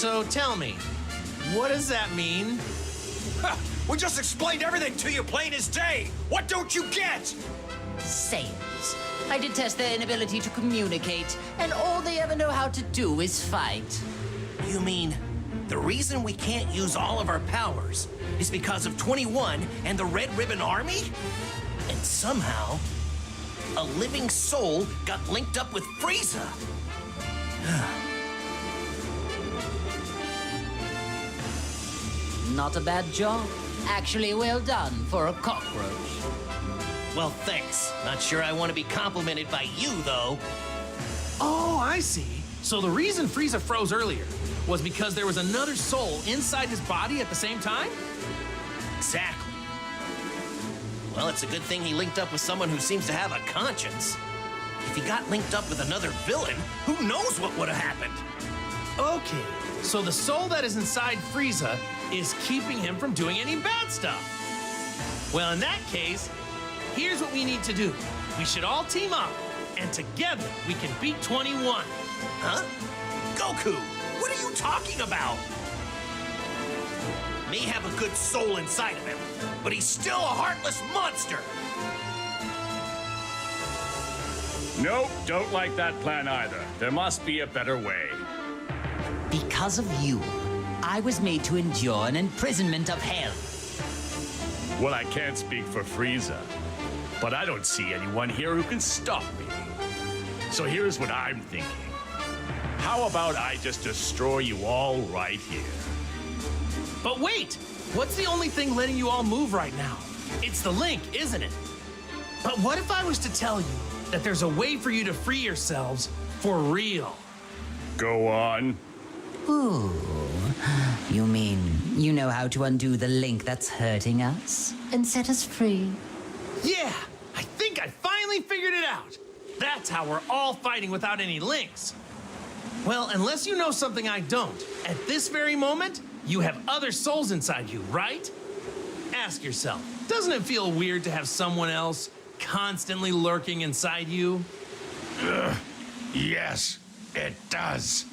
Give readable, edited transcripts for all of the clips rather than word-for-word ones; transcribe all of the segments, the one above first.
So tell me, what does that mean? Ha! We just explained everything to you plain as day! What don't you get? Saiyans. I detest their inability to communicate, and all they ever know how to do is fight. You mean the reason we can't use all of our powers is because of 21 and the Red Ribbon Army? And somehow, a living soul got linked up with Frieza. Not a bad job. Actually, well done for a cockroach. Well, thanks. Not sure I want to be complimented by you, though. Oh, I see. So the reason Frieza froze earlier was because there was another soul inside his body at the same time? Exactly. Well, it's a good thing he linked up with someone who seems to have a conscience. If he got linked up with another villain, who knows what would have happened? Okay, so the soul that is inside Frieza is keeping him from doing any bad stuff. Well, in that case, here's what we need to do. We should all team up, and together we can beat 21. Huh? Goku, what are you talking about? May have a good soul inside of him, but he's still a heartless monster. Nope, don't like that plan either. There must be a better way. Because of you, I was made to endure an imprisonment of hell. Well, I can't speak for Frieza, but I don't see anyone here who can stop me. So here's what I'm thinking. How about I just destroy you all right here? But wait! What's the only thing letting you all move right now? It's the link, isn't it? But what if I was to tell you that there's a way for you to free yourselves for real? Go on. Ooh. You mean you know how to undo the link that's hurting us and set us free? Yeah! I think I finally figured it out! That's how we're all fighting without any links. Well, unless you know something I don't, at this very moment, you have other souls inside you, right? Ask yourself, doesn't it feel weird to have someone else constantly lurking inside you? Yes, it does.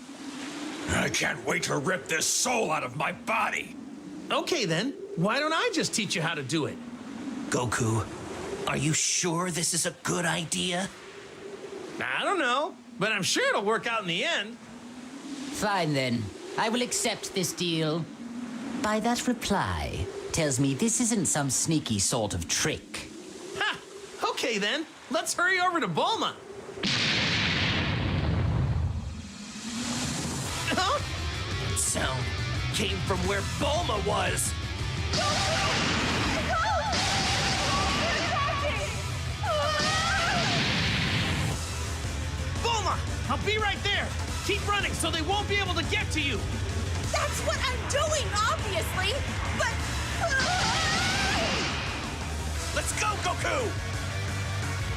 I can't wait to rip this soul out of my body. Okay then, why don't I just teach you how to do it? Goku, are you sure this is a good idea? I don't know, but I'm sure it'll work out in the end. Fine then. I will accept this deal. By that reply, tells me this isn't some sneaky sort of trick. Ha! Okay then, let's hurry over to Bulma. Huh? That sound came from where Bulma was. Bulma, I'll be right there. Keep running so they won't be able to get to you. That's what I'm doing, obviously, but... Let's go, Goku!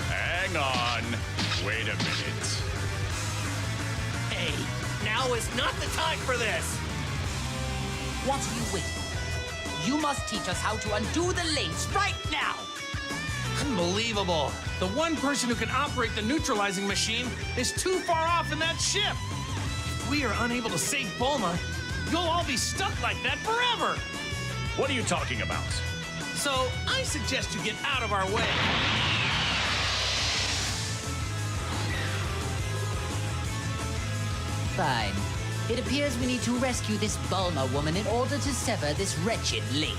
Hang on. Wait a minute. Hey, now is not the time for this. What are you waiting for? You must teach us how to undo the links right now! Unbelievable. The one person who can operate the neutralizing machine is too far off in that ship. If we are unable to save Bulma, you'll all be stuck like that forever. What are you talking about? So I suggest you get out of our way. Fine. It appears we need to rescue this Bulma woman in order to sever this wretched link.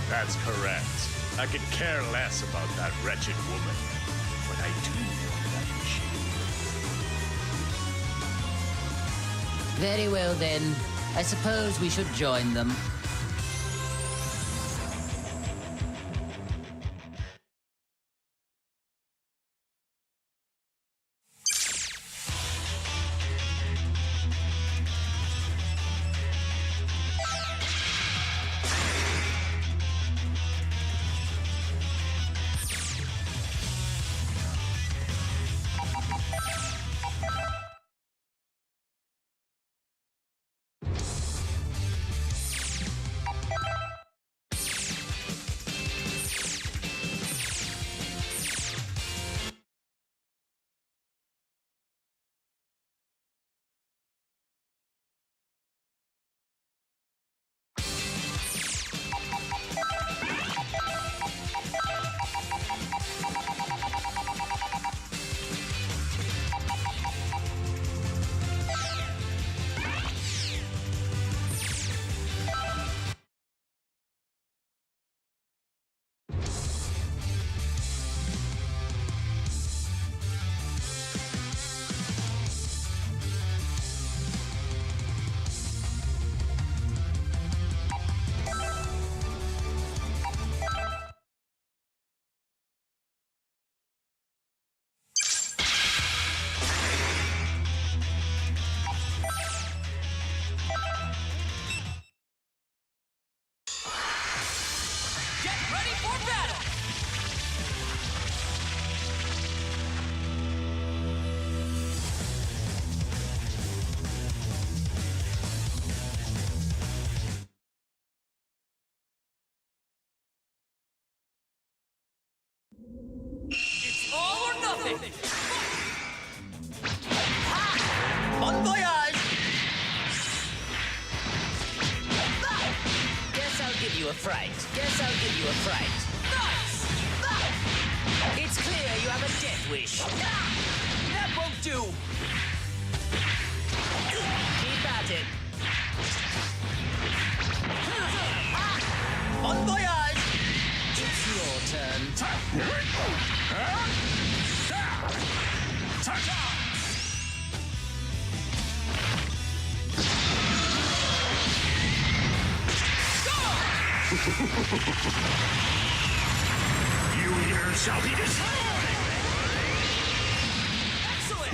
That's correct. I could care less about that wretched woman, but I do want that machine. Very well then. I suppose we should join them. give you a fright. Guess I'll give you a fright. Nice! It's clear you have a death wish. That won't do. Keep at it. Bon voyage! It's your turn. You here shall be destroyed! Excellent!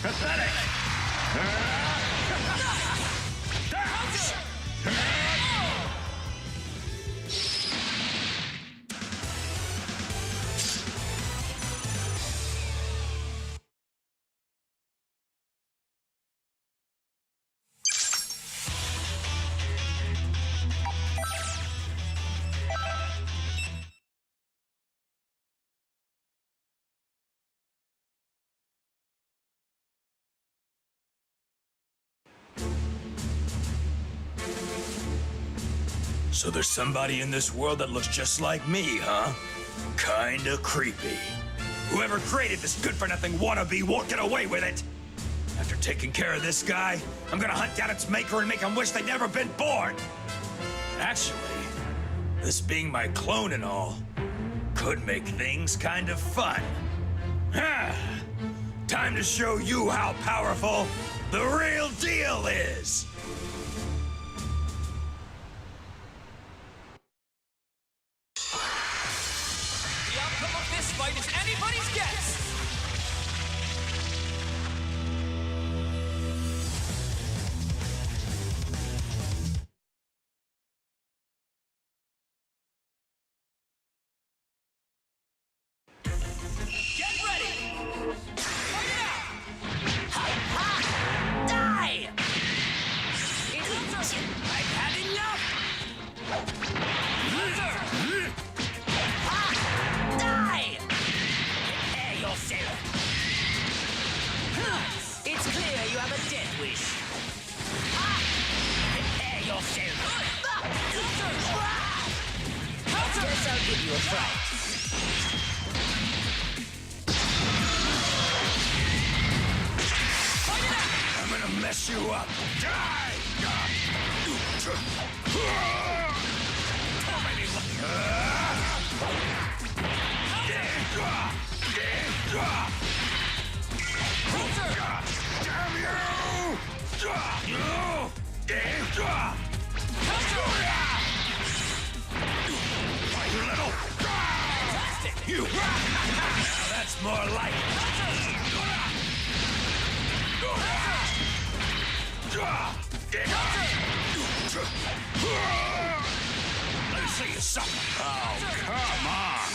Pathetic! So there's somebody in this world that looks just like me, huh? Kinda creepy. Whoever created this good-for-nothing wannabe won't get away with it! After taking care of this guy, I'm gonna hunt down its maker and make him wish they'd never been born! Actually, this being my clone and all, could make things kind of fun. Time to show you how powerful the real deal is! The outcome of this fight is anybody's guess! Get ready! Fight it out! Die! I've had enough! Die! Prepare yourself. It's clear you have a death wish. Prepare yourself. Guess I'll give you a fright. I'm gonna mess you up. Die! You! Now that's more like Let me see you something. Oh, come on!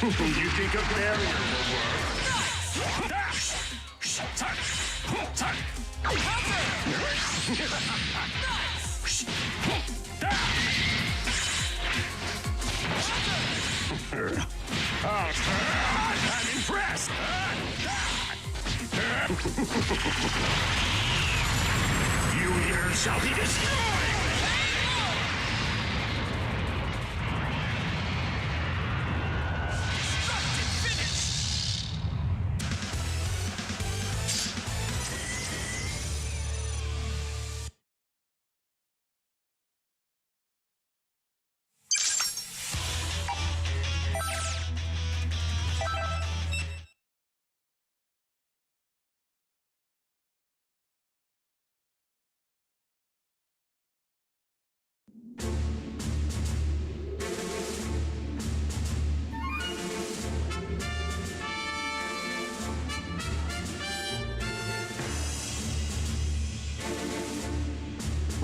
You think a barrier will work? I'm impressed! You here shall be destroyed!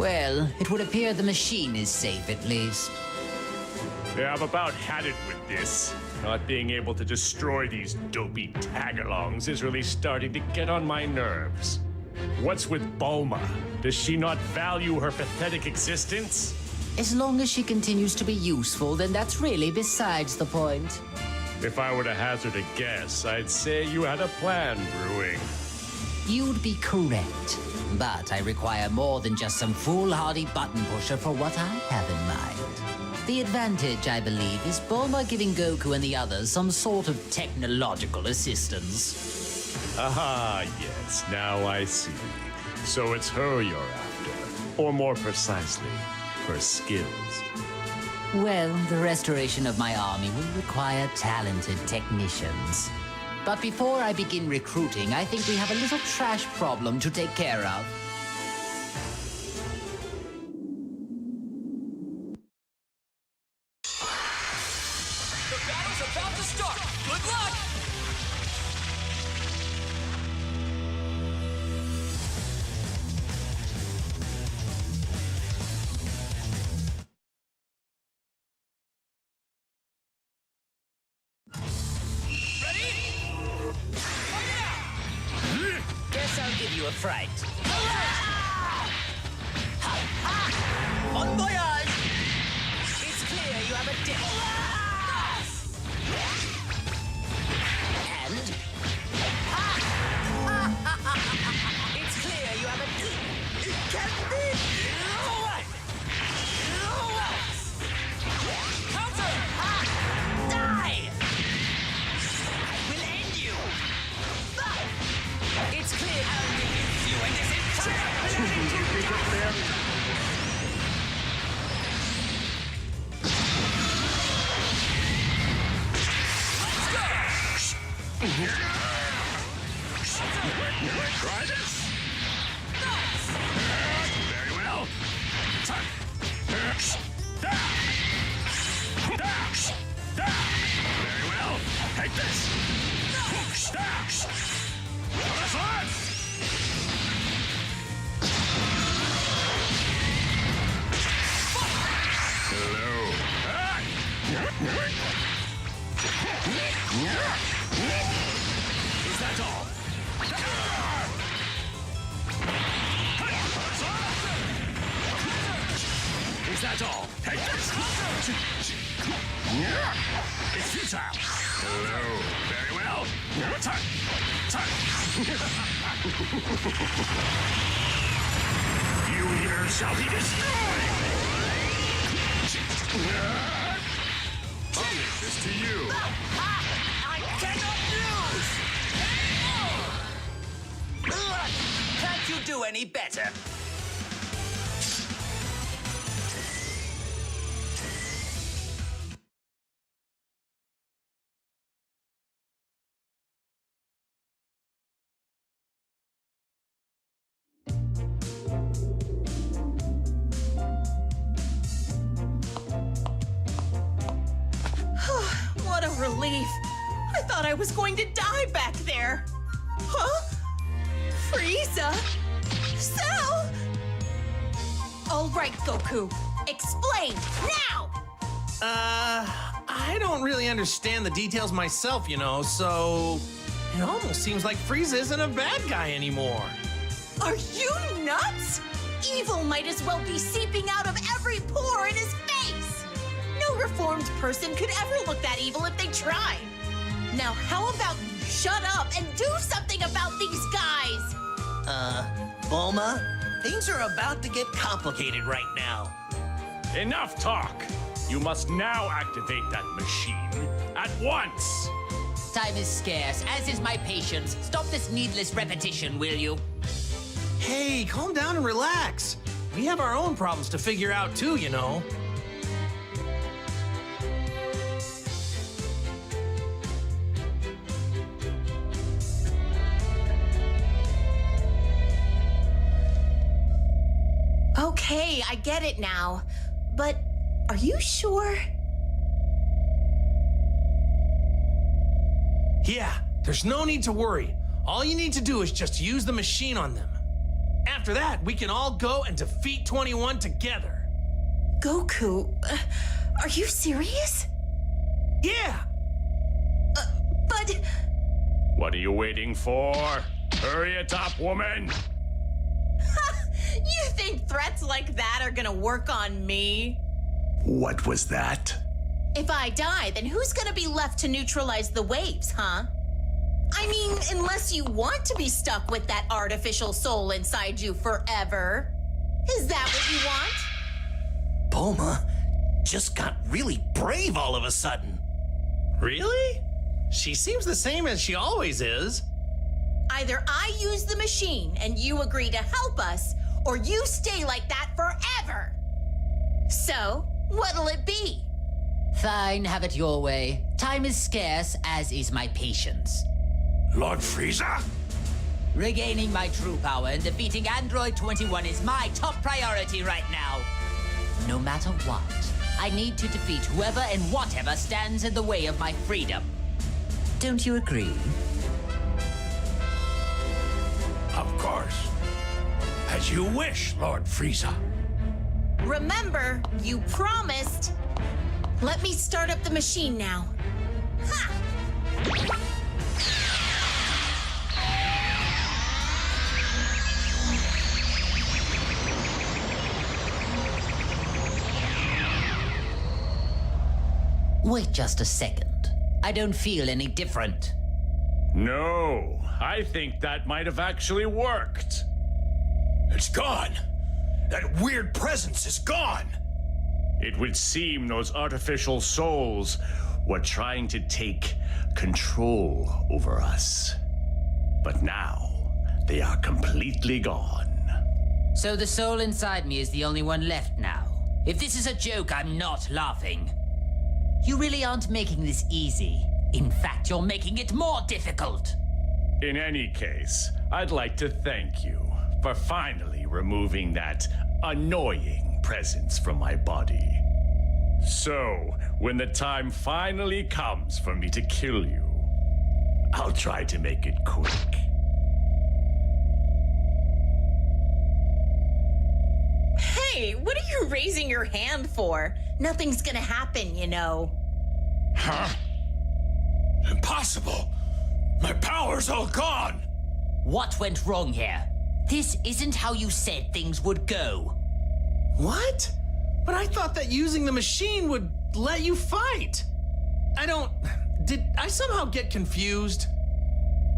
Well, it would appear the machine is safe at least. Yeah, I've about had it with this. Not being able to destroy these dopey tagalongs is really starting to get on my nerves. What's with Bulma? Does she not value her pathetic existence? As long as she continues to be useful, then that's really besides the point. If I were to hazard a guess, I'd say you had a plan brewing. You'd be correct. But I require more than just some foolhardy button pusher for what I have in mind. The advantage, I believe, is Bulma giving Goku and the others some sort of technological assistance. Aha, yes, now I see. So it's her you're after. Or more precisely, her skills. Well, the restoration of my army will require talented technicians. But before I begin recruiting, I think we have a little trash problem to take care of. The battle's about to start. Good luck! Guess I'll give you a fright. Bon voyage! It's clear you have a debt. And? It's clear you have a... It can't be! Counter! Die! I will end you! It's clear I'll use you and this entire... Try this. Very well. Very well. Take this. That's on. Hello. Is that all? Is that all? Take this! It's futile! Hello. Very well. Time! You here shall be destroyed! I'll leave this to you. I cannot lose! Can't you do any better? What a relief. I thought I was going to die back there. Huh? Frieza? Cell? All right, Goku. Explain, now! I don't really understand the details myself, you know, so... It almost seems like Frieza isn't a bad guy anymore. Are you nuts? Evil might as well be seeping out of every pore in his face. No reformed person could ever look that evil if they tried. Now, how about you shut up and do something about these guys? Bulma, things are about to get complicated right now. Enough talk! You must now activate that machine at once! Time is scarce, as is my patience. Stop this needless repetition, will you? Hey, calm down and relax. We have our own problems to figure out too, you know. Okay, I get it now. But are you sure? Yeah, there's no need to worry. All you need to do is just use the machine on them. After that, we can all go and defeat 21 together. Goku, are you serious? Yeah! But What are you waiting for? Hurry it up, woman! you think threats like that are gonna work on me? What was that? If I die, then who's gonna be left to neutralize the waves, huh? I mean, unless you want to be stuck with that artificial soul inside you forever. Is that what you want? Bulma just got really brave all of a sudden. Really? She seems the same as she always is. Either I use the machine and you agree to help us, or you stay like that forever. So, what'll it be? Fine, have it your way. Time is scarce, as is my patience. Lord Frieza? Regaining my true power and defeating Android 21 is my top priority right now. No matter what, I need to defeat whoever and whatever stands in the way of my freedom. Don't you agree? Of course. As you wish, Lord Frieza. Remember, you promised. Let me start up the machine now. Ha! Wait just a second. I don't feel any different. No, I think that might have actually worked. It's gone. That weird presence is gone. It would seem those artificial souls were trying to take control over us. But now, they are completely gone. So the soul inside me is the only one left now. If this is a joke, I'm not laughing. You really aren't making this easy. In fact, you're making it more difficult. In any case, I'd like to thank you for finally removing that annoying presence from my body. So, when the time finally comes for me to kill you, I'll try to make it quick. Hey, what are you raising your hand for? Nothing's gonna happen, you know. Huh? Impossible! My power's all gone! What went wrong here? This isn't how you said things would go. What? But I thought that using the machine would let you fight. Did I somehow get confused?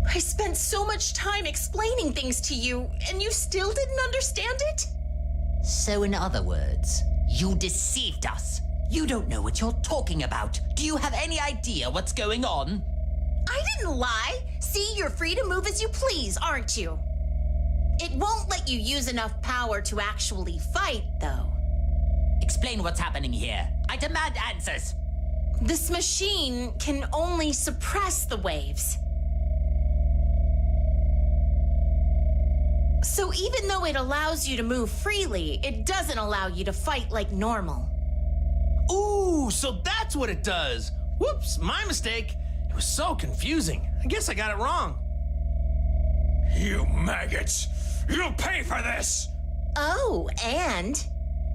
I spent so much time explaining things to you, and you still didn't understand it? So in other words, you deceived us. You don't know what you're talking about. Do you have any idea what's going on? I didn't lie. See, you're free to move as you please, aren't you? It won't let you use enough power to actually fight, though. Explain what's happening here. I demand answers. This machine can only suppress the waves. So even though it allows you to move freely, it doesn't allow you to fight like normal. Ooh, so that's what it does. Whoops, my mistake. It was so confusing. I guess I got it wrong. You maggots! You'll pay for this! Oh, and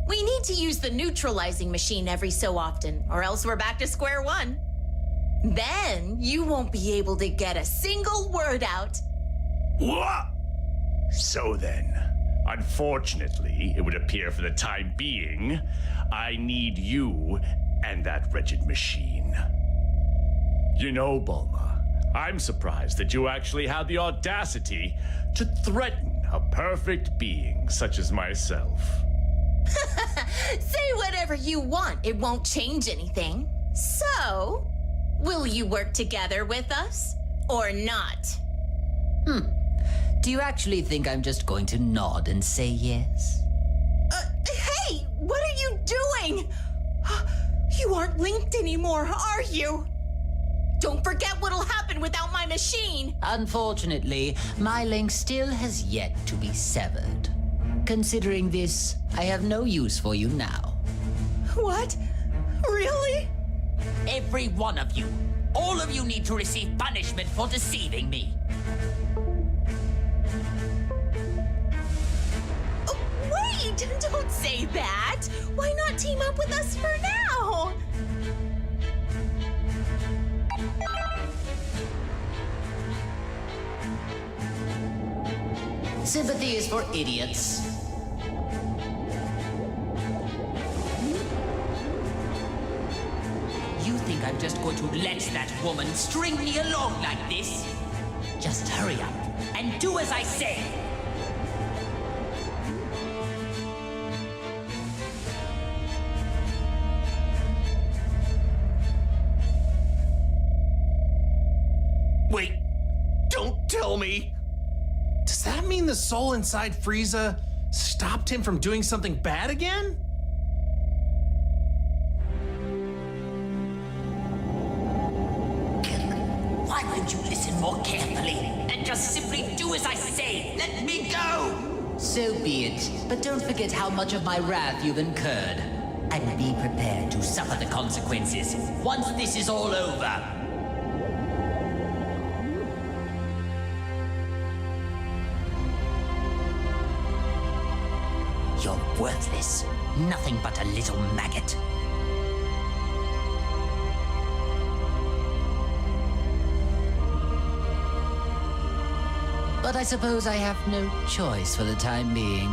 we need to use the neutralizing machine every so often, or else we're back to square one. Then you won't be able to get a single word out. What? So then, unfortunately, it would appear for the time being, I need you and that wretched machine. You know, Bulma, I'm surprised that you actually had the audacity to threaten a perfect being such as myself. Say whatever you want, it won't change anything. So, will you work together with us, or not? Do you actually think I'm just going to nod and say yes? Hey, what are you doing? You aren't linked anymore, are you? Don't forget what'll happen without my machine. Unfortunately, my link still has yet to be severed. Considering this, I have no use for you now. What? Really? Every one of you. All of you need to receive punishment for deceiving me. Wait, don't say that. Why not team up with us for now? Sympathy is for idiots. You think I'm just going to let that woman string me along like this? Just hurry up and do as I say. Wait, don't tell me. Does that mean the soul inside Frieza stopped him from doing something bad again? Why won't you listen more carefully and just simply do as I say? Let me go! So be it, but don't forget how much of my wrath you've incurred. And be prepared to suffer the consequences once this is all over. You're worthless. Nothing but a little maggot. But I suppose I have no choice for the time being.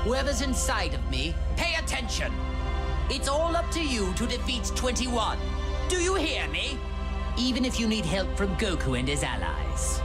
Whoever's inside of me, pay attention! It's all up to you to defeat 21. Do you hear me? Even if you need help from Goku and his allies.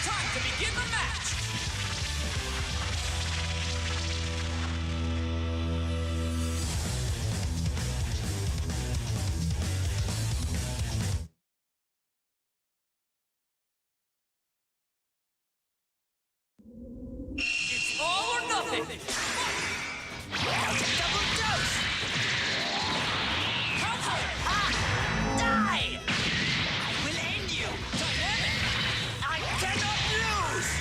Time to begin the match! It's all or nothing! Double dose! Counter! Die! I will end you! Dynamic! I cannot lose!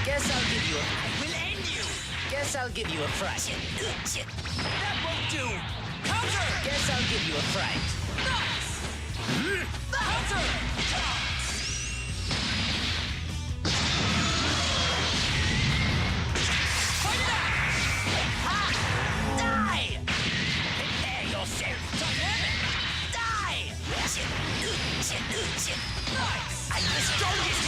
Guess I'll give you a... I will end you! Guess I'll give you a fright. That won't do! Counter! Guess I'll give you a fright. Nice! Counter! Fight it out! Die! Prepare yourself! Dynamic! Die! Nice! I destroy his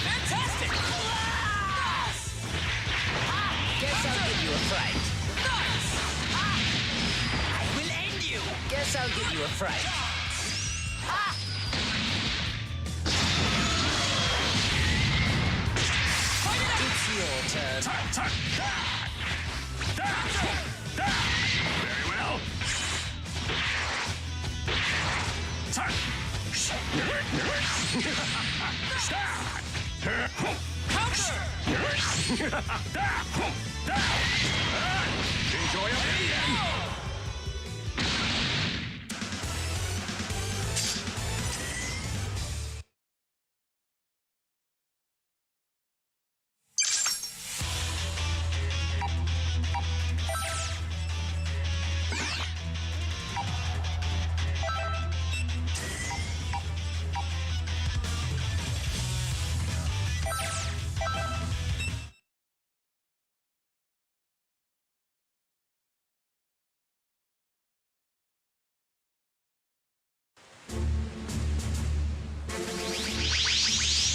Fantastic! Nice! Guess I'll give you a fright. Nice! I will end you! Guess I'll give you a fright. Fight it out! It's your turn. Very well. Counter! Enjoy it.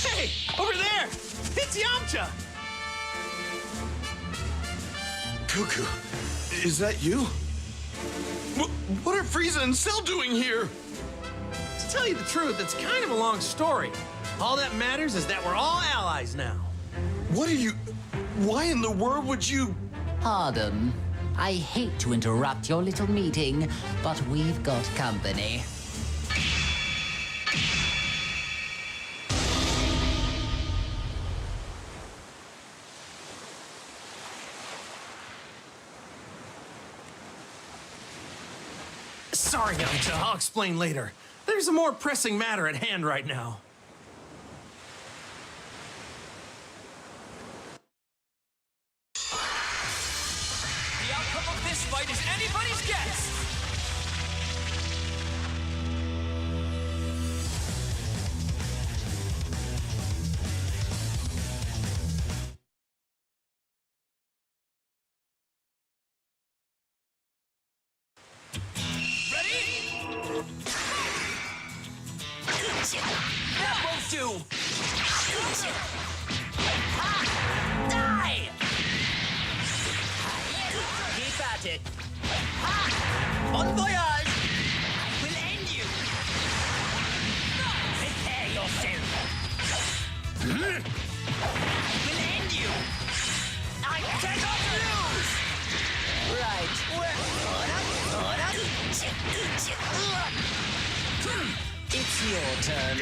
Hey, over there! It's Yamcha! Goku, is that you? What are Frieza and Cell doing here? To tell you the truth, it's kind of a long story. All that matters is that we're all allies now. What are you... Why in the world would you... Pardon. I hate to interrupt your little meeting, but we've got company. Sorry, Yamcha. I'll explain later. There's a more pressing matter at hand right now. The outcome of this fight is anybody's guess. That won't do! Die! Keep at it. Bon voyage! We'll end you. Prepare yourself. We'll end you. I cannot lose! It's your turn.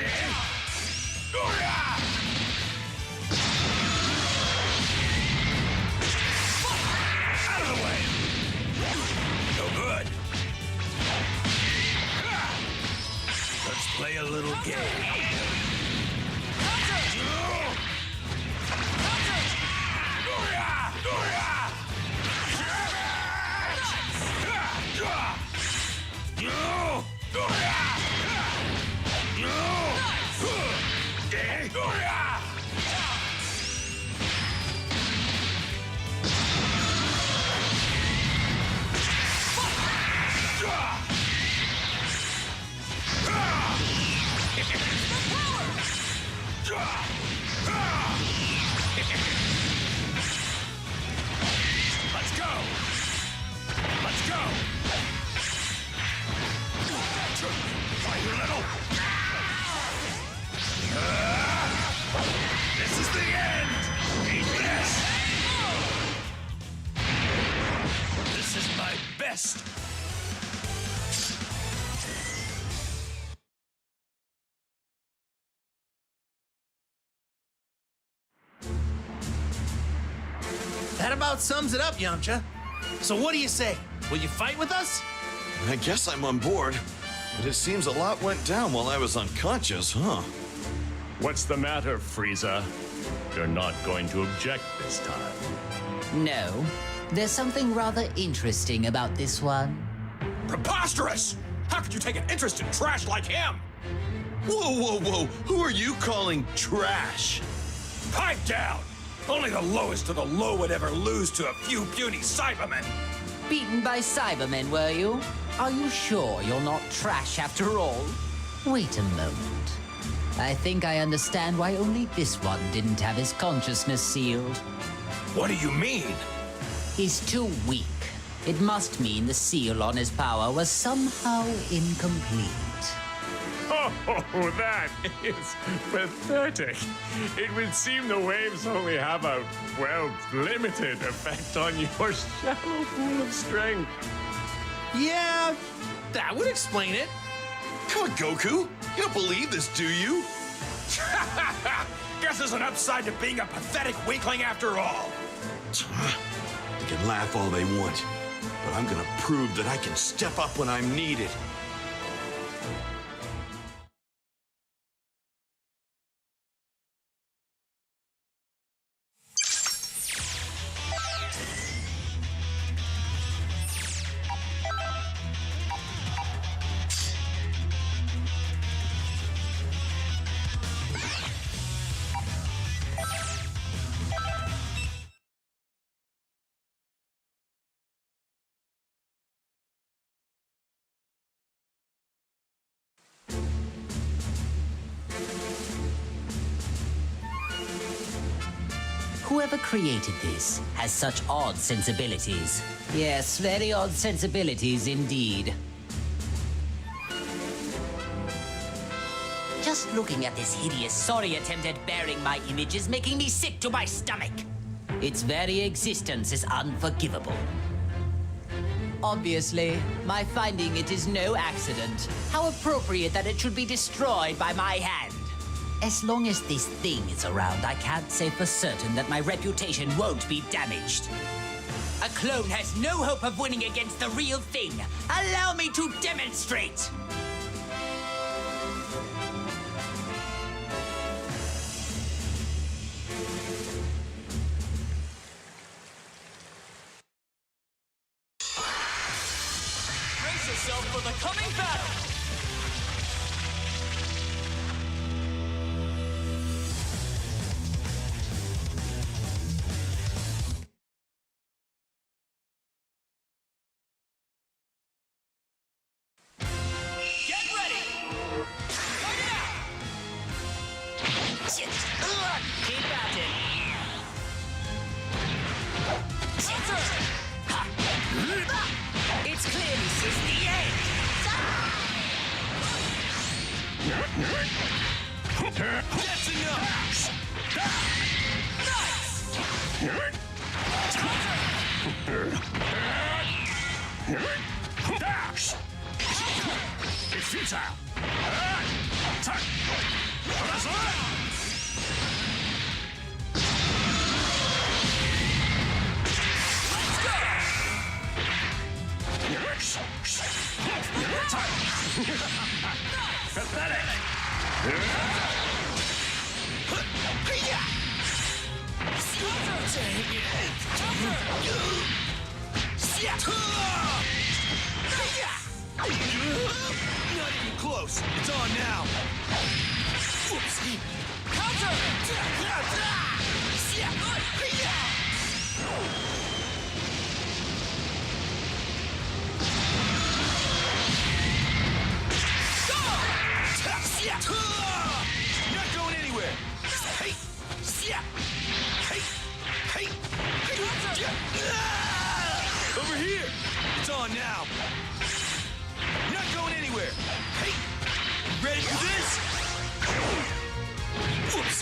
Out of the way! No good. Let's play a little game. Let's go! Let's go! Fight a little! This is the end! Eat this! This is my best! That about sums it up, Yamcha. So what do you say? Will you fight with us? I guess I'm on board. But it seems a lot went down while I was unconscious, huh? What's the matter, Frieza? You're not going to object this time. No, there's something rather interesting about this one. Preposterous! How could you take an interest in trash like him? Whoa, whoa, whoa! Who are you calling trash? Pipe down! Only the lowest of the low would ever lose to a few puny Cybermen. Beaten by Cybermen, were you? Are you sure you're not trash after all? Wait a moment. I think I understand why only this one didn't have his consciousness sealed. What do you mean? He's too weak. It must mean the seal on his power was somehow incomplete. Oh, that is pathetic. It would seem the waves only have a, well, limited effect on your shallow pool of strength. Yeah, that would explain it. Come on, Goku! You don't believe this, do you? Guess there's an upside to being a pathetic weakling after all. They can laugh all they want, but I'm gonna prove that I can step up when I'm needed. Whoever created this has such odd sensibilities. Yes, very odd sensibilities indeed. Just looking at this hideous, sorry attempt at bearing my image is making me sick to my stomach. Its very existence is unforgivable. Obviously, my finding it is no accident. How appropriate that it should be destroyed by my hand. As long as this thing is around, I can't say for certain that my reputation won't be damaged. A clone has no hope of winning against the real thing. Allow me to demonstrate! Brace yourself for the coming battle! Get ready! Fight it out! Keep at it! Counter! It's clear this is the end! That's enough! It's futile. Pathetic. Not even close. It's on now. Whoops. Not going anywhere. Hey. Hey. Hey. Over here. It's on now. Not going anywhere. Hey. Ready for this? Whoops.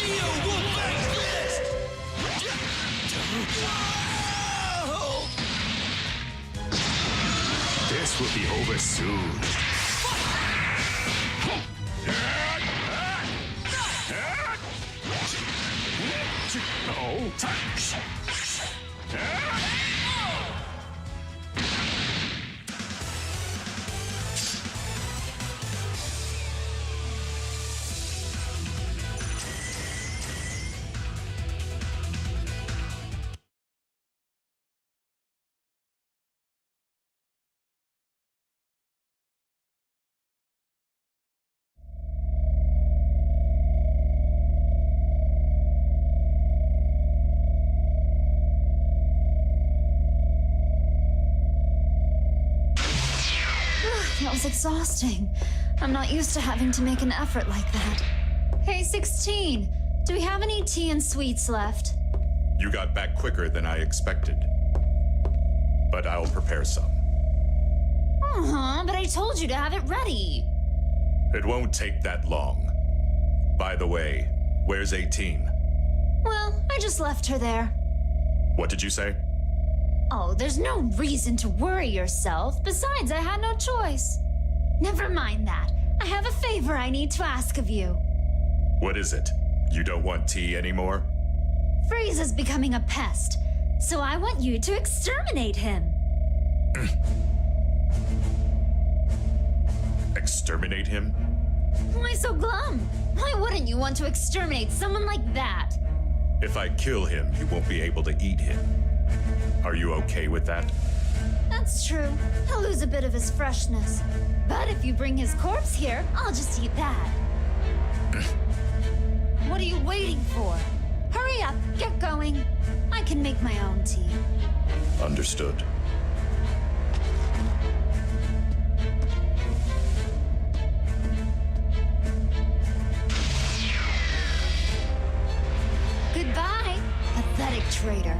Neo Wolfbang Fist! This will be over soon. Oh. That was exhausting. I'm not used to having to make an effort like that. Hey, 16, do we have any tea and sweets left? You got back quicker than I expected. But I'll prepare some. But I told you to have it ready. It won't take that long. By the way, where's 18? Well, I just left her there. What did you say? Oh, there's no reason to worry yourself. Besides, I had no choice. Never mind that. I have a favor I need to ask of you. What is it? You don't want tea anymore? Frieza's becoming a pest, so I want you to exterminate him. Exterminate him? Why so glum? Why wouldn't you want to exterminate someone like that? If I kill him, you won't be able to eat him. Are you okay with that? That's true. He'll lose a bit of his freshness. But if you bring his corpse here, I'll just eat that. What are you waiting for? Hurry up, get going. I can make my own tea. Understood. Goodbye, pathetic traitor.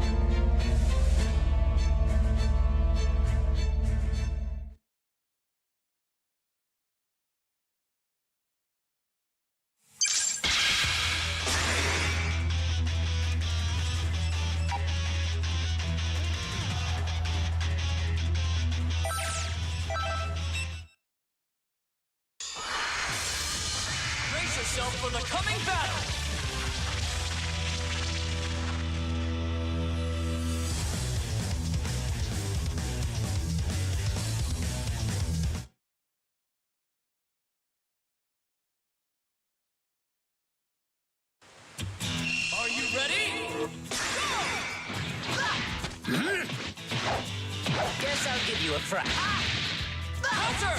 Brace yourself for the coming battle! a fright. Counter!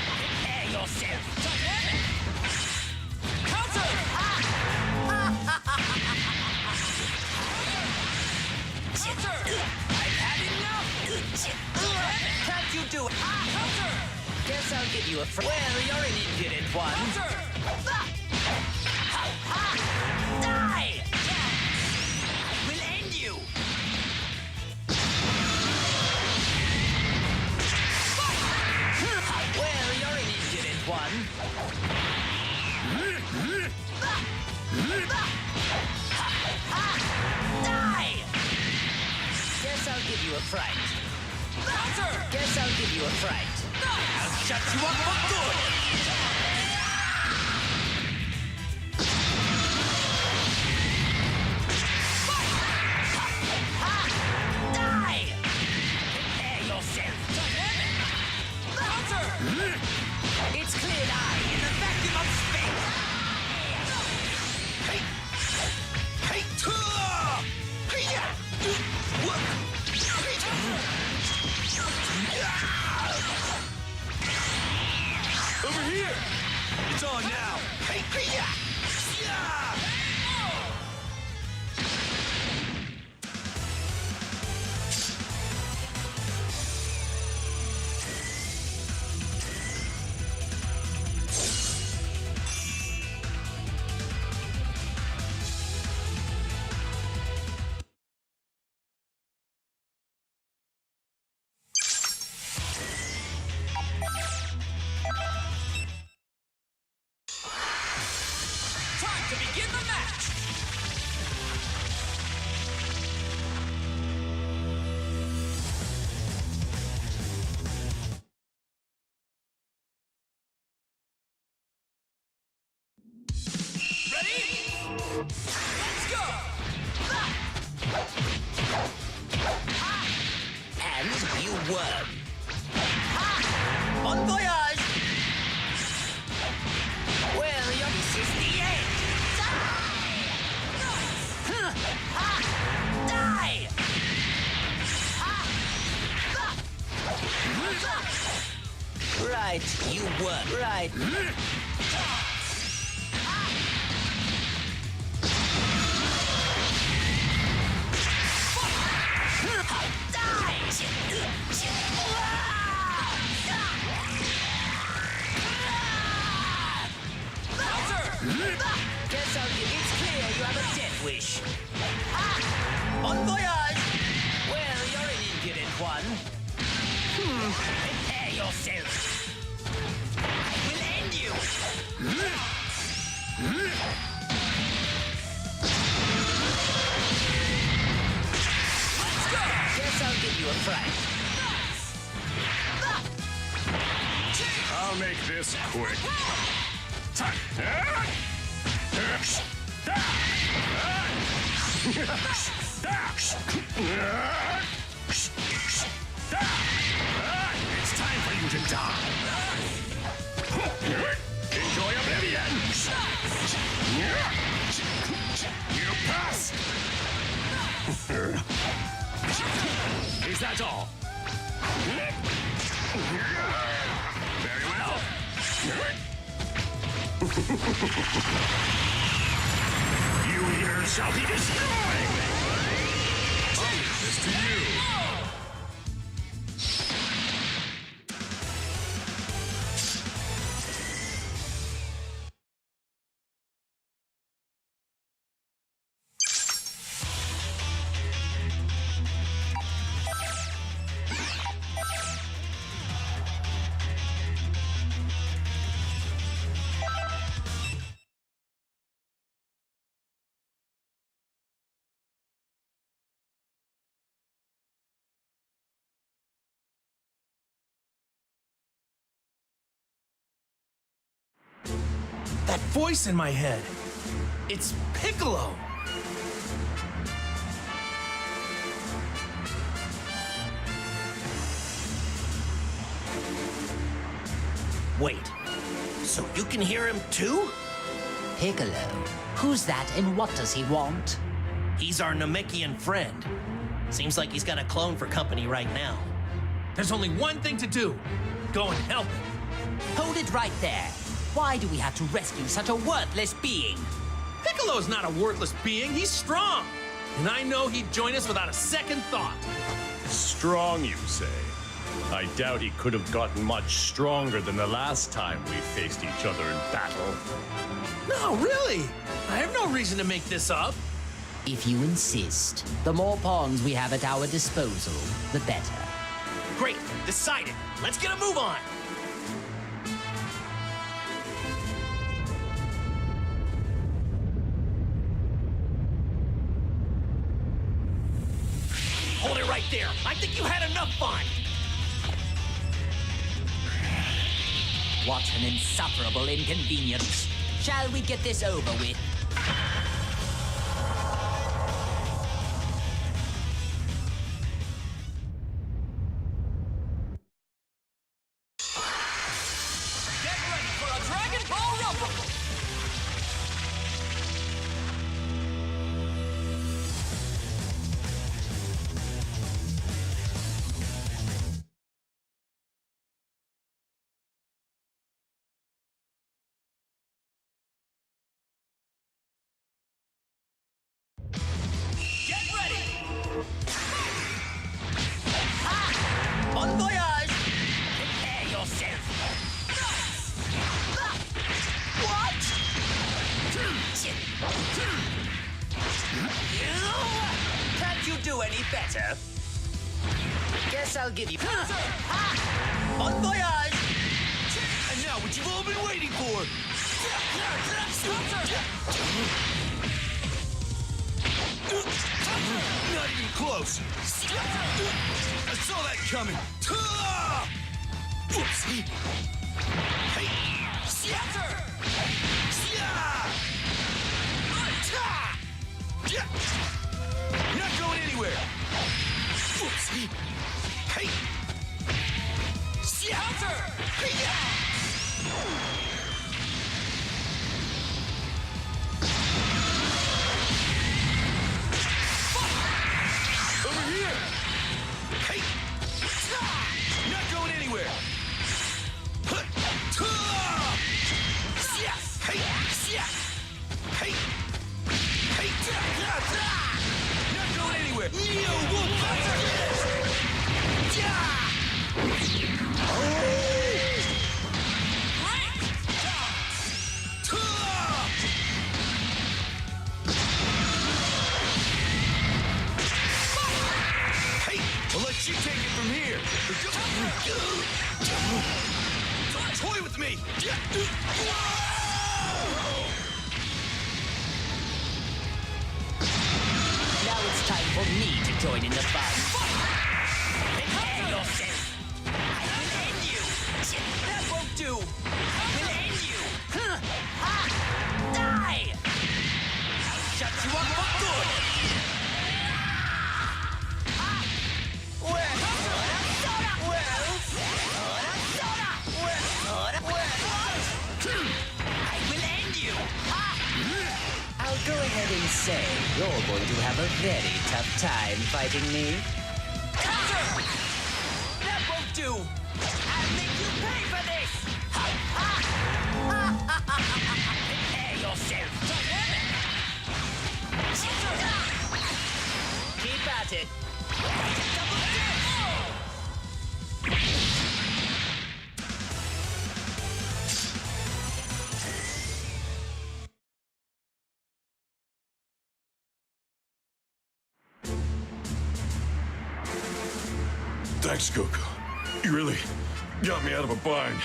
Prepare yourself. Counter! Counter! I've had enough. Can't you do it? Counter! Guess I'll give you a fright. Well, you're an impudent one. Counter! Die! I will end you. Well, you're an impudent one. Die! Guess I'll give you a fright. Counter! Guess I'll give you a fright. I'll shut you up for good. Die! Prepare yourself. Counter! It's cleared eye in the vacuum of space. Hey! Hey! Hey-ya! What? Over here! It's on now! Hey! Hey-ya! Yeah! Time to begin the match! Ready? Let's go! And you worm. Bon voyage! Well, this is the end. Die! Right, you worm. Right. Guess I'll give it's clear you have a death wish. Bon voyage! Well, you're an impudent one. Prepare yourself. I will end you. Let's go! Guess I'll give you a fright. I'll make this quick. It's time for you to die! Enjoy oblivion! You pass! Is that all? Very well. You here shall be destroyed! I'll leave this to you. That voice in my head. It's Piccolo. Wait, so you can hear him too? Piccolo. Who's that and what does he want? He's our Namekian friend. Seems like he's got a clone for company right now. There's only one thing to do. Go and help him. Hold it right there. Why do we have to rescue such a worthless being? Piccolo's not a worthless being. He's strong. And I know he'd join us without a second thought. Strong, you say? I doubt he could have gotten much stronger than the last time we faced each other in battle. No, really. I have no reason to make this up. If you insist, the more pawns we have at our disposal, the better. Great, decided. Let's get a move on. Hold it right there. I think you had enough fun. What an insufferable inconvenience. Shall we get this over with? Get ready for a Dragonball Rumble! Get ready! Bon voyage! Prepare yourself. What? Can't you do any better? Guess I'll give you... Bon voyage! And now what you've all been waiting for! Not even close! I saw that coming! Whoops! Hey! Not going anywhere! Whoops! Hey! Over here! Hey! Not going anywhere! Hey! Hey! Hey! Not going anywhere! Neo Wolf Hey! I'll let you take it from here! Don't toy with me! Now it's time for me to join in the fun. Prepare yourself! I will end you! That won't do! I will end you! Die! I'll shut you up for good! I will end you! I'll go ahead and say you're going to have a very tough time fighting me. That won't do! I'll make you pay for this! Prepare yourself! Keep at it! Double dip! Thanks, Goku. You really got me out of a bind.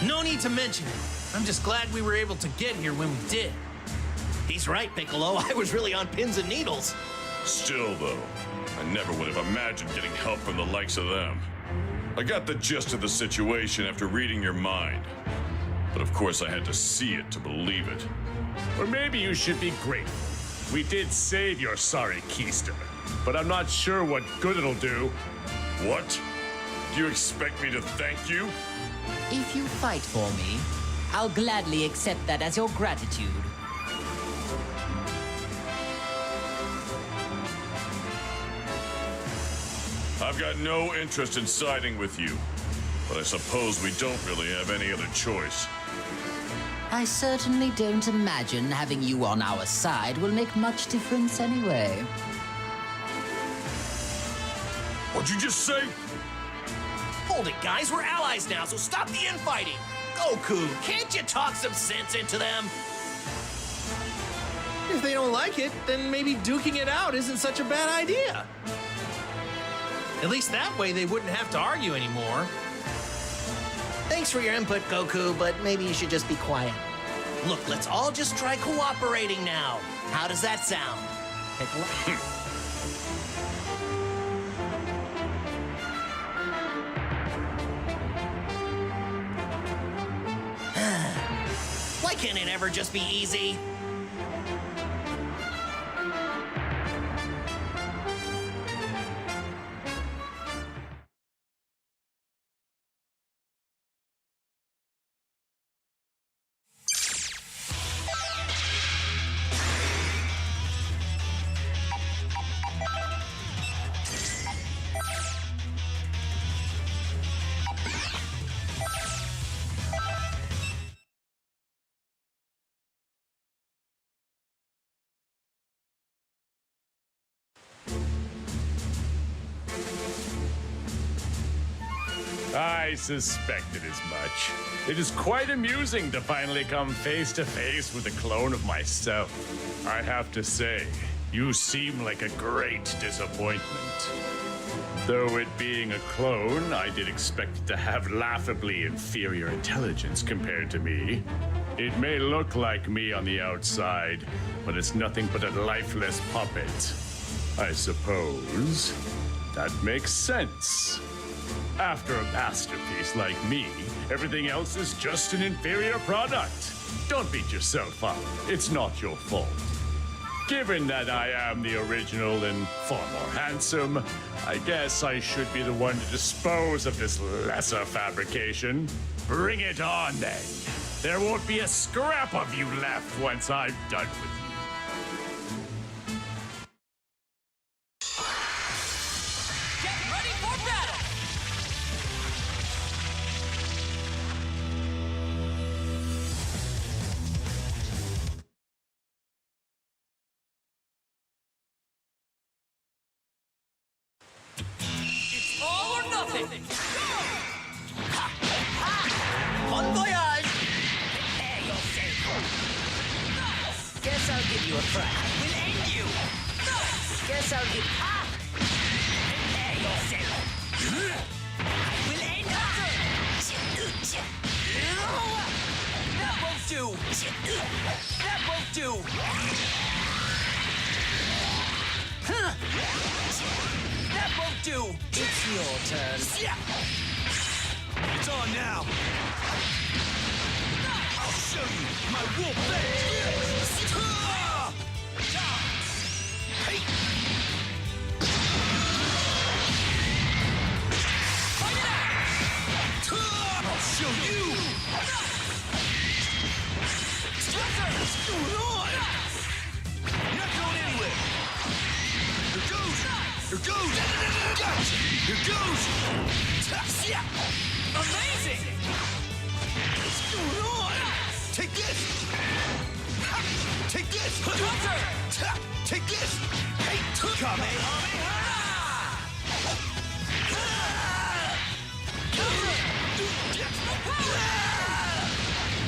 No need to mention it. I'm just glad we were able to get here when we did. He's right, Piccolo. I was really on pins and needles. Still, though, I never would have imagined getting help from the likes of them. I got the gist of the situation after reading your mind. But of course I had to see it to believe it. Or maybe you should be grateful. We did save your sorry keister, but I'm not sure what good it'll do. What? Do you expect me to thank you? If you fight for me, I'll gladly accept that as your gratitude. I've got no interest in siding with you, but I suppose we don't really have any other choice. I certainly don't imagine having you on our side will make much difference anyway. What'd you just say? Hold it, guys. We're allies now, so stop the infighting. Goku, can't you talk some sense into them? If they don't like it, then maybe duking it out isn't such a bad idea. At least that way they wouldn't have to argue anymore. Thanks for your input, Goku, but maybe you should just be quiet. Look, let's all just try cooperating now. How does that sound? Piccolo? Why can't it ever just be easy? I suspected as much. It is quite amusing to finally come face to face with a clone of myself. I have to say, you seem like a great disappointment. Though it being a clone, I did expect it to have laughably inferior intelligence compared to me. It may look like me on the outside, but it's nothing but a lifeless puppet. I suppose that makes sense. After a masterpiece like me, everything else is just an inferior product. Don't beat yourself up. It's not your fault. Given that I am the original and far more handsome, I guess I should be the one to dispose of this lesser fabrication. Bring it on, then. There won't be a scrap of you left once I'm done with you. Get ready for battle! It's all or nothing! Bon voyage! Prepare yourself. Guess I'll give you a try. We'll end you. Guess I'll give... Prepare yourself. I will end That won't do. That won't do. That won't do. It's your turn. It's on now. I'll show you my wolf edge. Hey. I'll show you. What's going on? You're not going anywhere. Here goes. Here goes. Gotcha. Here goes. Amazing! What's going on? Take this. Take this. Counter! Take this. Hey, Kamehameha!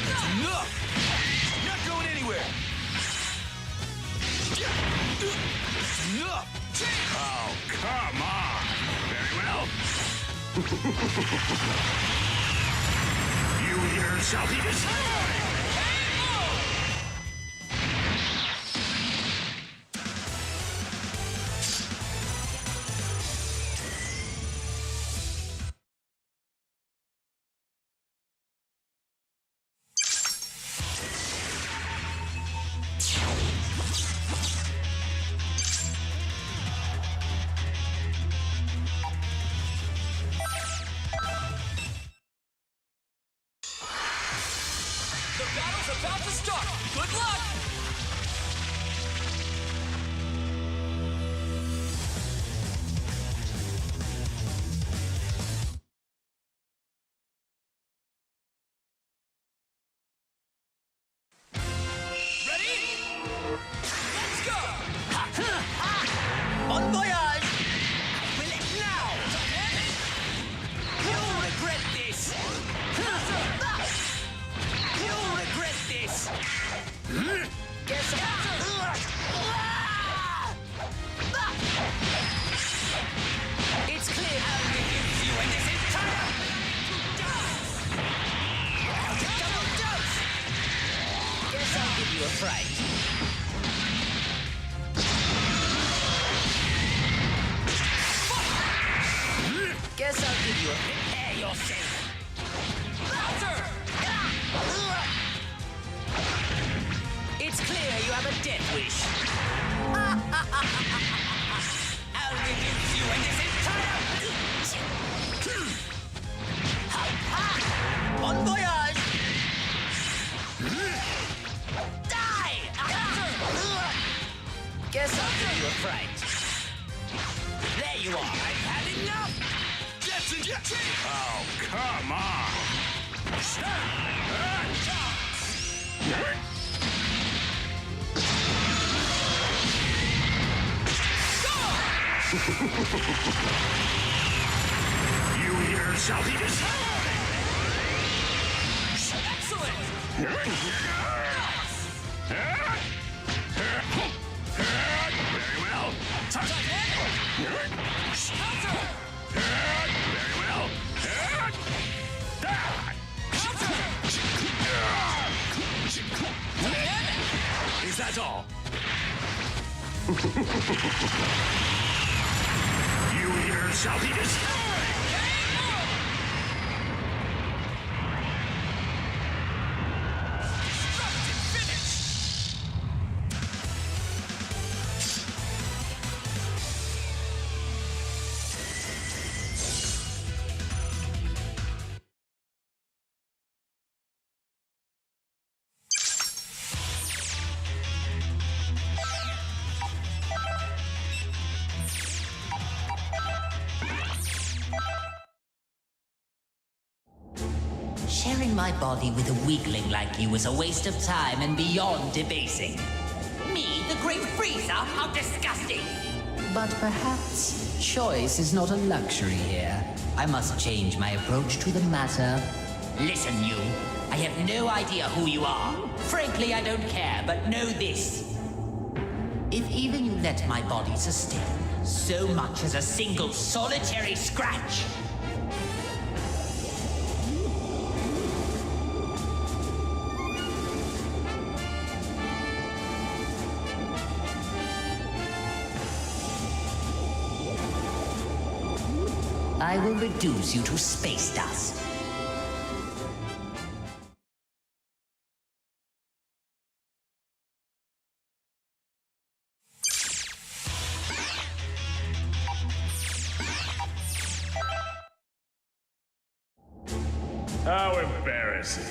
That's enough. You're not going anywhere. That's enough. Oh, come on. Very well. You here shall be destroyed! The battle's about to start! Good luck! fright. Guess I'll give you a prepare yourself. It's clear you have a death wish. I'll reduce you and this entire... Bon voyage! Die! Guess I'll give you a fright. There you are. I've had enough! Oh, come on! You here shall be destroyed! Excellent! Very well. Counter! Very well. Is that all? You here shall be destroyed! Sharing my body with a weakling like you is a waste of time and beyond debasing. Me, the Great Frieza? How disgusting! But perhaps choice is not a luxury here. I must change my approach to the matter. Listen, you. I have no idea who you are. Frankly, I don't care, but know this. If even you let my body sustain so much as a single solitary scratch, I will reduce you to space dust. How embarrassing.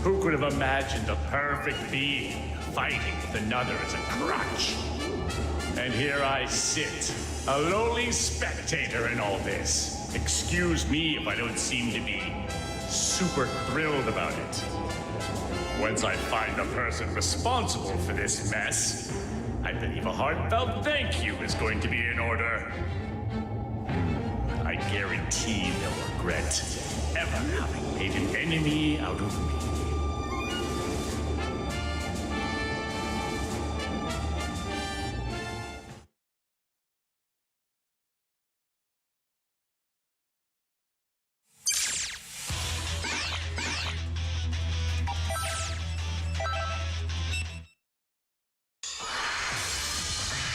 Who could have imagined a perfect being fighting with another as a crutch? And here I sit, a lowly spectator in all this. Excuse me if I don't seem to be super thrilled about it. Once I find the person responsible for this mess, I believe a heartfelt thank you is going to be in order. I guarantee they'll regret ever having made an enemy out of me.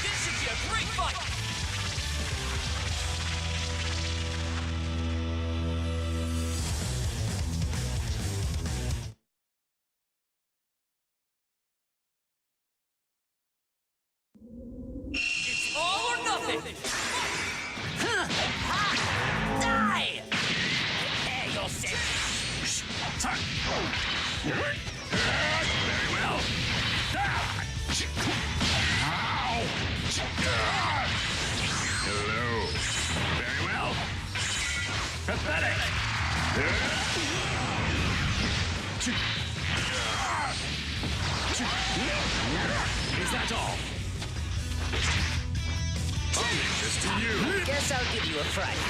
This should be a great fight! It's all or nothing! Die! Prepare yourself! Very well. Hello. Very well. Pathetic. Is that all? I'll leave this to you. Guess I'll give you a fright.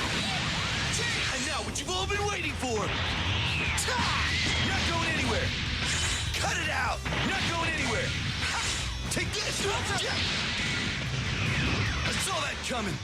And now what you've all been waiting for! Not going anywhere! Cut it out! Not going anywhere! Take this! I saw that coming!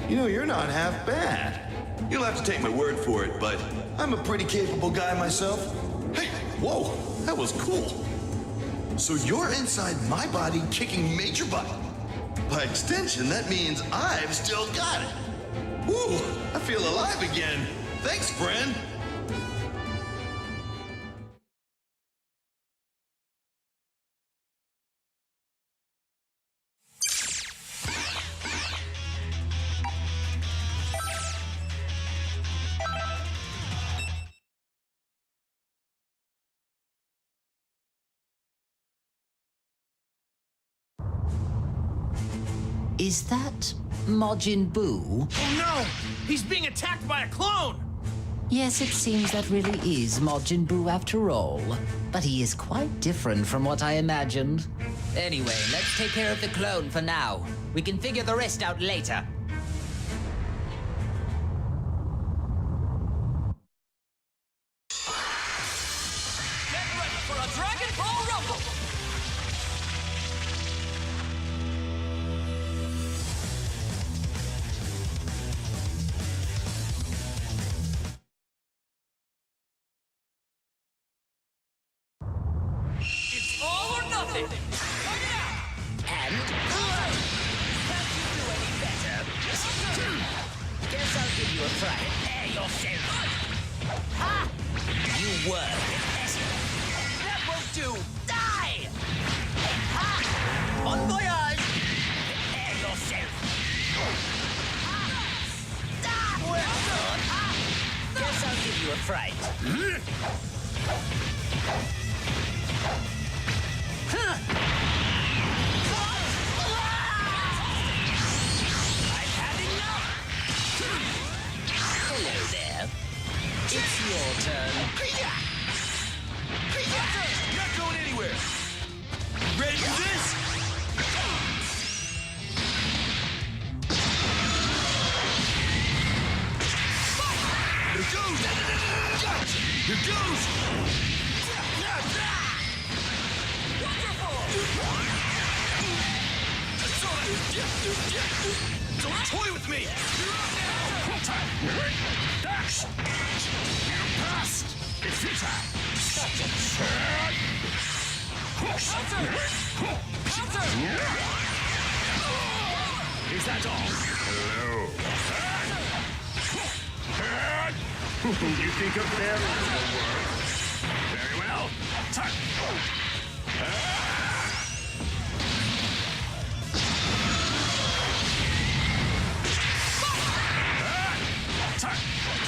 You know, you're not half bad. You'll have to take my word for it, but I'm a pretty capable guy myself. Hey, whoa, that was cool. So you're inside my body kicking major butt. By extension, that means I've still got it. Woo, I feel alive again. Thanks, friend. Is that Majin Buu? Oh no! He's being attacked by a clone! Yes, it seems that really is Majin Buu after all. But he is quite different from what I imagined. Anyway, let's take care of the clone for now. We can figure the rest out later. Get ready for a Dragon Ball Rumble! It's all or nothing! Bring it out! And... Can't you do any better? Guess I'll give you a try. Air yourself. Ha! You were. That won't do! Die! Ha! Bon voyage! Air yourself. Well done. Guess I'll give you a fright. I've had enough! Hello there. It's your turn. Not going anywhere. Ready for this? Here goes! Here goes! Don't toy with me! Dash! You passed! Defeater! Is that all? Hello. You think a fairy will work? Very well.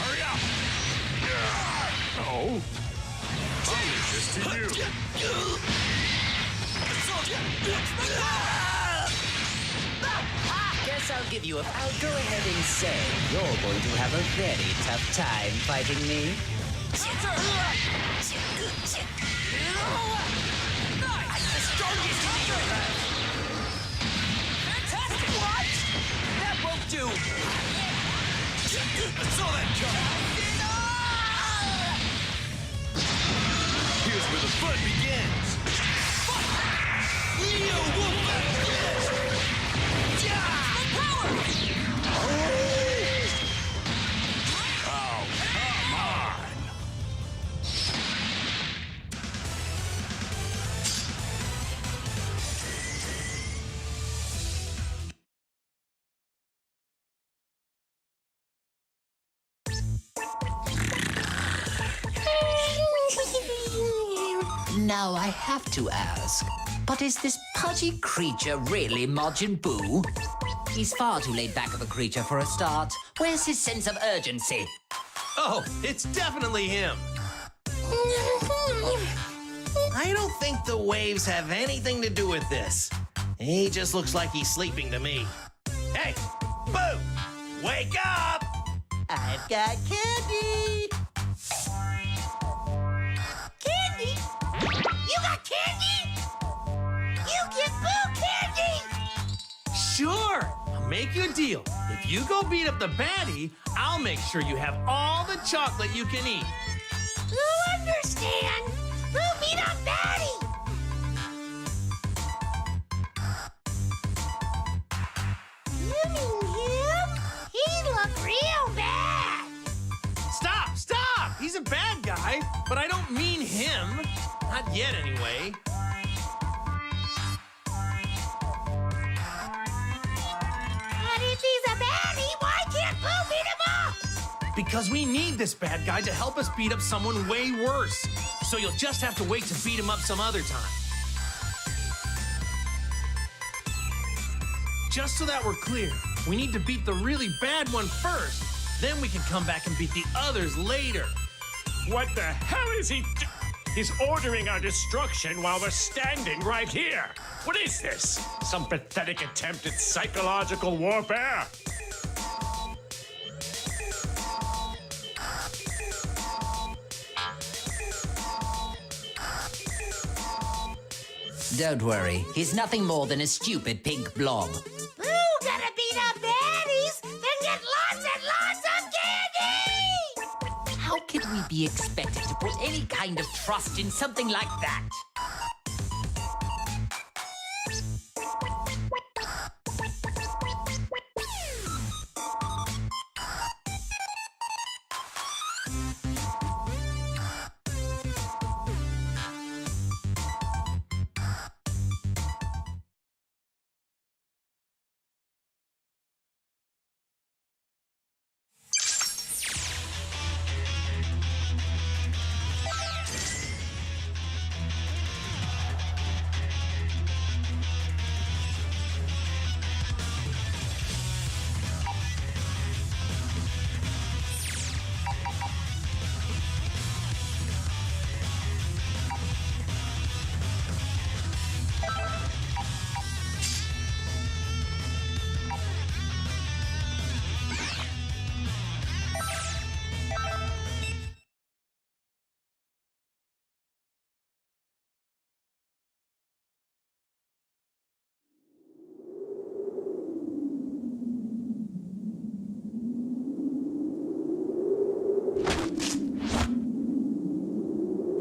Hurry up! Oh? I'll leave this to you. Guess I'll give you a... I'll go ahead and say you're going to have a very tough time fighting me. Fantastic! What? That won't do! I saw that coming! Here's where the fun begins! Leo Wolfpack! Oh, come on! Now I have to ask, but is this pudgy creature really Majin Buu? He's far too laid back of a creature for a start. Where's his sense of urgency? Oh, it's definitely him. I don't think the waves have anything to do with this. He just looks like he's sleeping to me. Hey, Boo! Wake up! I've got candy! Candy? You got candy? You get Boo candy! Sure, I'll make you a deal. If you go beat up the baddie, I'll make sure you have all the chocolate you can eat. You understand? Boo beat up Daddy! You mean him? a bad guy, but I don't mean him. Not yet, anyway. But if he's a baddie, why can't Boo beat him up? Because we need this bad guy to help us beat up someone way worse. So you'll just have to wait to beat him up some other time. Just so that we're clear, we need to beat the really bad one first. Then we can come back and beat the others later. What the hell is he do? He's ordering our destruction while we're standing right here. What is this? Some pathetic attempt at psychological warfare? Don't worry, he's nothing more than a stupid pink blob. Boo gonna beat up baddies and get lots and lots of candy! How could we be expected to put any kind of trust in something like that?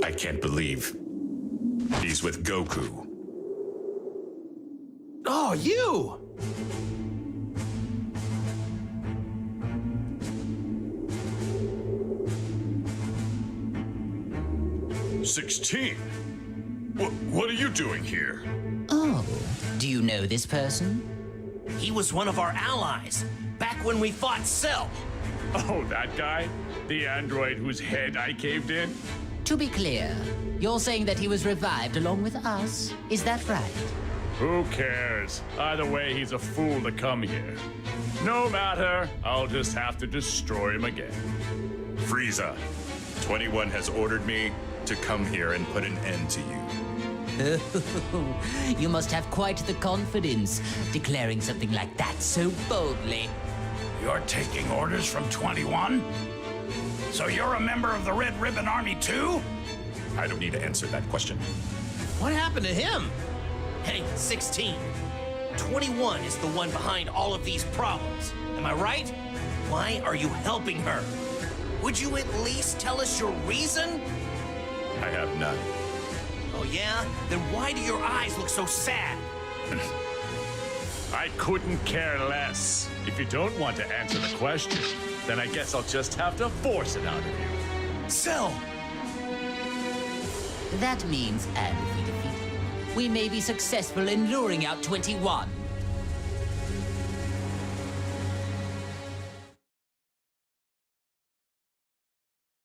I can't believe he's with Goku. Oh, you! 16? What are you doing here? Oh, do you know this person? He was one of our allies, back when we fought Cell. Oh, that guy? The android whose head I caved in? To be clear, you're saying that he was revived along with us? Is that right? Who cares? Either way, he's a fool to come here. No matter, I'll just have to destroy him again. Frieza, 21 has ordered me to come here and put an end to you. You must have quite the confidence, declaring something like that so boldly. You're taking orders from 21? So you're a member of the Red Ribbon Army too? I don't need to answer that question. What happened to him? Hey, 16. 21 is the one behind all of these problems. Am I right? Why are you helping her? Would you at least tell us your reason? I have none. Oh, yeah? Then why do your eyes look so sad? I couldn't care less. If you don't want to answer the question, then I guess I'll just have to force it out of you. Cell! That means, and if we defeat him, we may be successful in luring out 21.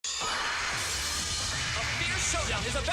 A fierce showdown is about